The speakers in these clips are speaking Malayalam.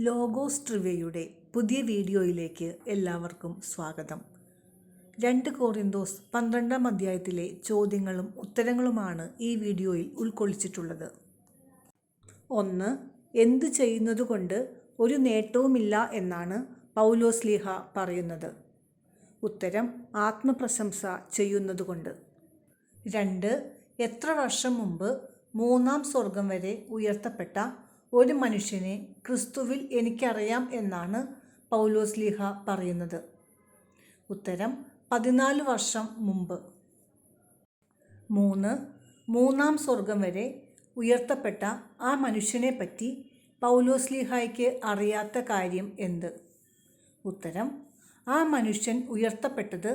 ലോഗോസ് ട്രിവ്യയുടെ പുതിയ വീഡിയോയിലേക്ക് എല്ലാവർക്കും സ്വാഗതം. 2 കൊറിന്തോസ് 12-ാം അധ്യായത്തിലെ ചോദ്യങ്ങളും ഉത്തരങ്ങളുമാണ് ഈ വീഡിയോയിൽ ഉൾക്കൊള്ളിച്ചിട്ടുള്ളത്. 1. എന്ത് ചെയ്യുന്നതുകൊണ്ട് ഒരു നേട്ടവുമില്ല എന്നാണ് പൗലോസ്ലീഹ പറയുന്നത്? ഉത്തരം: ആത്മപ്രശംസ ചെയ്യുന്നതുകൊണ്ട്. 2. എത്ര വർഷം മുമ്പ് 3-ാം സ്വർഗം വരെ ഉയർത്തപ്പെട്ട ഒരു മനുഷ്യനെ ക്രിസ്തുവിൽ എനിക്കറിയാം എന്നാണ് പൗലോസ്ലീഹ പറയുന്നത്? ഉത്തരം: 14 വർഷം മുമ്പ്. 3. 3-ാം സ്വർഗം വരെ ഉയർത്തപ്പെട്ട ആ മനുഷ്യനെ പറ്റി പൗലോസ്ലീഹായ്ക്ക് അറിയാത്ത കാര്യം എന്ത്? ഉത്തരം: ആ മനുഷ്യൻ ഉയർത്തപ്പെട്ടത്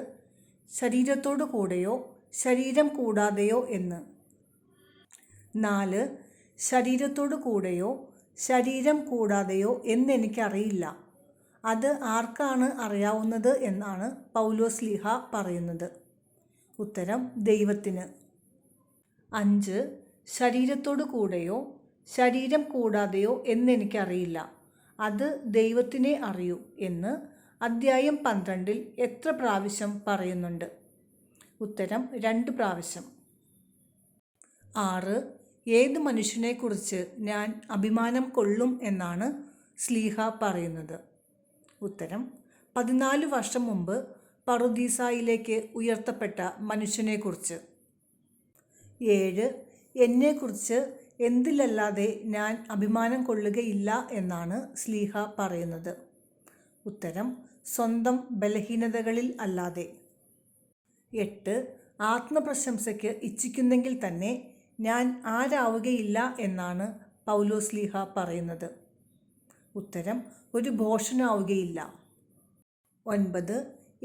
ശരീരത്തോടു കൂടെയോ ശരീരം കൂടാതെയോ എന്ന്. 4. ശരീരത്തോടു കൂടെയോ ശരീരം കൂടാതെയോ എന്നെനിക്കറിയില്ല, അത് ആർക്കാണ് അറിയാവുന്നത് എന്നാണ് പൗലോസ്ലീഹ പറയുന്നത്? ഉത്തരം: ദൈവത്തിന്. 5. ശരീരത്തോടു കൂടെയോ ശരീരം കൂടാതെയോ എന്നെനിക്കറിയില്ല, അത് ദൈവത്തിനെ അറിയൂ എന്ന് അധ്യായം 12-ൽ എത്ര പ്രാവശ്യം പറയുന്നുണ്ട്? ഉത്തരം: 2 പ്രാവശ്യം. 6. ഏത് മനുഷ്യനെക്കുറിച്ച് ഞാൻ അഭിമാനം കൊള്ളും എന്നാണ് സ്ലീഹ പറയുന്നത്? ഉത്തരം: 14 വർഷം മുമ്പ് പറുദീസായിലേക്ക് ഉയർത്തപ്പെട്ട മനുഷ്യനെക്കുറിച്ച്. 7. എന്നെക്കുറിച്ച് എന്തിലല്ലാതെ ഞാൻ അഭിമാനം കൊള്ളുകയില്ല എന്നാണ് സ്ലീഹ പറയുന്നത്? ഉത്തരം: സ്വന്തം ബലഹീനതകളിൽ അല്ലാതെ. 8. ആത്മപ്രശംസയ്ക്ക് ഇച്ഛിക്കുന്നെങ്കിൽ തന്നെ ഞാൻ ആരാവുകയില്ല എന്നാണ് പൗലോസ്ലീഹ പറയുന്നത്? ഉത്തരം: ഒരു ഭോഷനാവുകയില്ല. 9.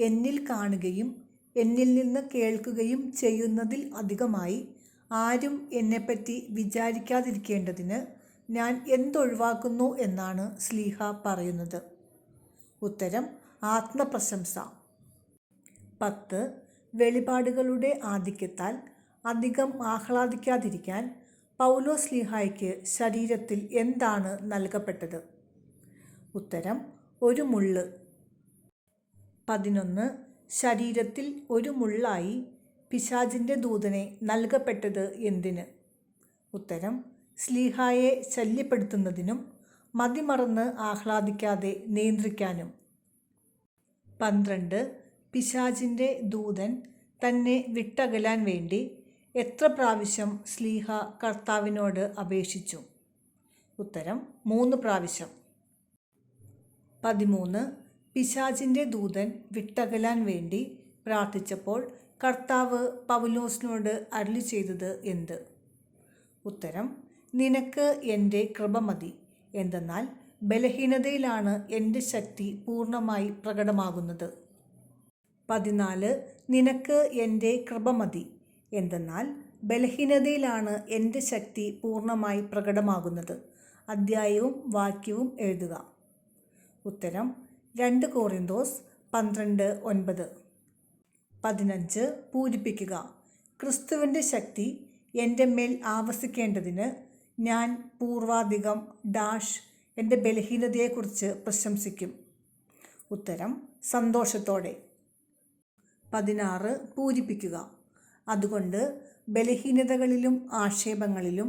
എന്നിൽ കാണുകയും എന്നിൽ നിന്ന് കേൾക്കുകയും ചെയ്യുന്നതിൽ അധികമായി ആരും എന്നെപ്പറ്റി വിചാരിക്കാതിരിക്കേണ്ടതിന് ഞാൻ എന്തൊഴിവാക്കുന്നു എന്നാണ് സ്ലീഹ പറയുന്നത്? ഉത്തരം: ആത്മപ്രശംസ. 10. വെളിപാടുകളുടെ ആധിക്യത്താൽ അധികം ആഹ്ലാദിക്കാതിരിക്കാൻ പൗലോസ്ലീഹായ്ക്ക് ശരീരത്തിൽ എന്താണ് നൽകപ്പെട്ടത്? ഉത്തരം: ഒരു മുള്ള്. 11. ശരീരത്തിൽ ഒരു മുള്ളായി പിശാചിൻ്റെ ദൂതനെ നൽകപ്പെട്ടത് എന്തിന്? ഉത്തരം: സ്ലീഹായെ ശല്യപ്പെടുത്തുന്നതിനും മതിമറന്ന് ആഹ്ലാദിക്കാതെ നിയന്ത്രിക്കാനും. 12. പിശാചിൻ്റെ ദൂതൻ തന്നെ വിട്ടകലാൻ വേണ്ടി എത്ര പ്രാവശ്യം സ്ലീഹ കർത്താവിനോട് അപേക്ഷിച്ചു? ഉത്തരം: 3 പ്രാവശ്യം. 13. പിശാചിൻ്റെ ദൂതൻ വിട്ടകലാൻ വേണ്ടി പ്രാർത്ഥിച്ചപ്പോൾ കർത്താവ് പൗലോസിനോട് അരുളി ചെയ്തത് എന്ത്? ഉത്തരം: നിനക്ക് എൻ്റെ കൃപ മതി, എന്തെന്നാൽ ബലഹീനതയിലാണ് എൻ്റെ ശക്തി പൂർണ്ണമായി പ്രകടമാകുന്നത്. 14. നിനക്ക് എൻ്റെ കൃപ മതി, എന്തെന്നാൽ ബലഹീനതയിലാണ് എൻ്റെ ശക്തി പൂർണ്ണമായി പ്രകടമാകുന്നത്. അധ്യായവും വാക്യവും എഴുതുക. ഉത്തരം: 2 കൊറിന്തോസ് 12:9. 15. പൂരിപ്പിക്കുക. ക്രിസ്തുവിൻ്റെ ശക്തി എൻ്റെ മേൽ ആവസിക്കേണ്ടതിന് ഞാൻ പൂർവാധികം എൻ്റെ ബലഹീനതയെക്കുറിച്ച് പ്രശംസിക്കും. ഉത്തരം: സന്തോഷത്തോടെ. 16. പൂരിപ്പിക്കുക. അതുകൊണ്ട് ബലഹീനതകളിലും ആക്ഷേപങ്ങളിലും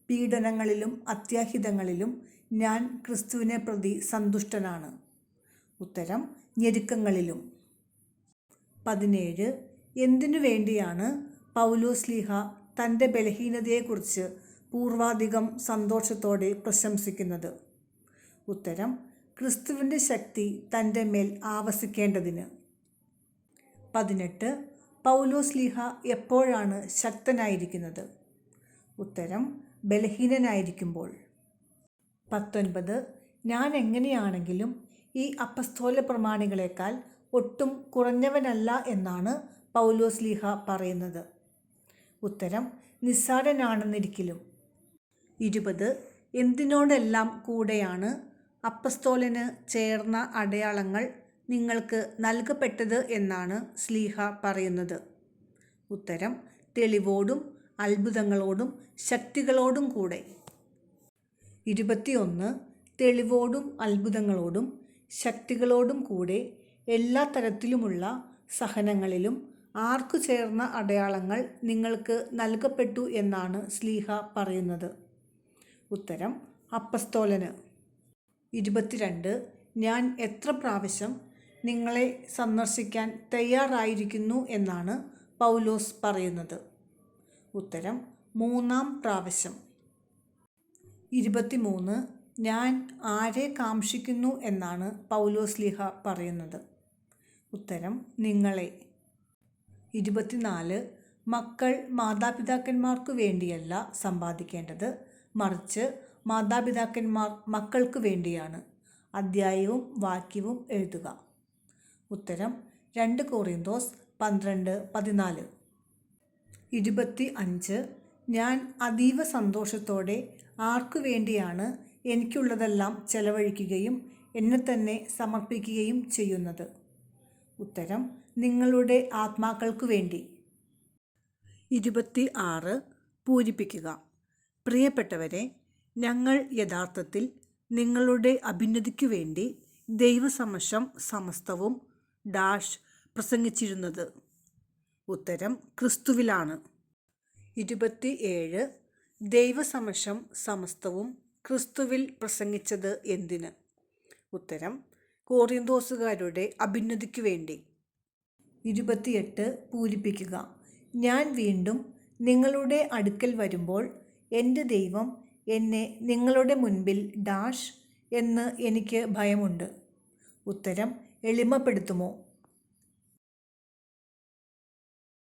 പീഡനങ്ങളിലും അത്യാഹിതങ്ങളിലും ഞാൻ ക്രിസ്തുവിനെ പ്രതി സന്തുഷ്ടനാണ്. ഉത്തരം: ഞെരുക്കങ്ങളിലും. 17. എന്തിനു വേണ്ടിയാണ് പൗലോസ്ലീഹ തൻ്റെ ബലഹീനതയെക്കുറിച്ച് പൂർവാധികം സന്തോഷത്തോടെ പ്രശംസിക്കുന്നത്? ഉത്തരം: ക്രിസ്തുവിൻ്റെ ശക്തി തൻ്റെ മേൽ ആവസിക്കേണ്ടതിന്. 18. പൗലോസ്ലീഹ എപ്പോഴാണ് ശക്തനായിരിക്കുന്നത്? ഉത്തരം: ബലഹീനനായിരിക്കുമ്പോൾ. 19. ഞാൻ എങ്ങനെയാണെങ്കിലും ഈ അപ്പസ്തോല പ്രമാണികളെക്കാൾ ഒട്ടും കുറഞ്ഞവനല്ല എന്നാണ് പൗലോസ്ലീഹ പറയുന്നത്? ഉത്തരം: നിസ്സാരനാണെന്നിരിക്കലും. 20. എന്തിനോടെല്ലാം കൂടെയാണ് അപ്പസ്തോലന് ചേർന്ന അടയാളങ്ങൾ നിങ്ങൾക്ക് നൽകപ്പെട്ടത് എന്നാണ് സ്ലീഹ പറയുന്നത്? ഉത്തരം: തെളിവോടും അത്ഭുതങ്ങളോടും ശക്തികളോടും കൂടെ. 21. തെളിവോടും അത്ഭുതങ്ങളോടും ശക്തികളോടും കൂടെ എല്ലാ തരത്തിലുമുള്ള സഹനങ്ങളിലും ആർക്കു ചേർന്ന അടയാളങ്ങൾ നിങ്ങൾക്ക് നൽകപ്പെട്ടു എന്നാണ് ശ്ലീഹ പറയുന്നത്? ഉത്തരം: അപ്പസ്തോലന്. 22. ഞാൻ എത്ര പ്രാവശ്യം നിങ്ങളെ സന്ദർശിക്കാൻ തയ്യാറായിരിക്കുന്നു എന്നാണ് പൗലോസ് പറയുന്നത്? ഉത്തരം: 3 പ്രാവശ്യം. 23. ഞാൻ ആരെ കാംക്ഷിക്കുന്നു എന്നാണ് പൗലോസ് ശ്ലീഹ പറയുന്നത്? ഉത്തരം: നിങ്ങളെ. 24. മക്കൾ മാതാപിതാക്കന്മാർക്കു വേണ്ടിയല്ല സമ്പാദിക്കേണ്ടത്, മറിച്ച് മാതാപിതാക്കന്മാർ മക്കൾക്ക് വേണ്ടിയാണ്. അധ്യായവും വാക്യവും എഴുതുക. ഉത്തരം: 2 കൊറിന്തോസ് 12:14. 25. ഞാൻ അതീവ സന്തോഷത്തോടെ ആർക്കു വേണ്ടിയാണ് എനിക്കുള്ളതെല്ലാം ചെലവഴിക്കുകയും എന്നെ തന്നെ സമർപ്പിക്കുകയും ചെയ്യുന്നത്? ഉത്തരം: നിങ്ങളുടെ ആത്മാക്കൾക്കു വേണ്ടി. 26. പൂരിപ്പിക്കുക. പ്രിയപ്പെട്ടവരെ, ഞങ്ങൾ യഥാർത്ഥത്തിൽ നിങ്ങളുടെ അഭ്യുന്നതിക്കു വേണ്ടി ദൈവസമക്ഷം സമസ്തവും പ്രസംഗിച്ചിരുന്നത്? ഉത്തരം: ക്രിസ്തുവിലാണ്. 27. ദൈവസമക്ഷം സമസ്തവും ക്രിസ്തുവിൽ പ്രസംഗിച്ചത് എന്തിന്? ഉത്തരം: കൊറിന്തോസുകാരുടെ അഭ്യുന്നതിക്കു വേണ്ടി. 28. പൂരിപ്പിക്കുക. ഞാൻ വീണ്ടും നിങ്ങളുടെ അടുക്കൽ വരുമ്പോൾ എൻ്റെ ദൈവം എന്നെ നിങ്ങളുടെ മുൻപിൽ എന്ന് എനിക്ക് ഭയമുണ്ട്. ഉത്തരം: എളിമപ്പെടുത്തുമോ?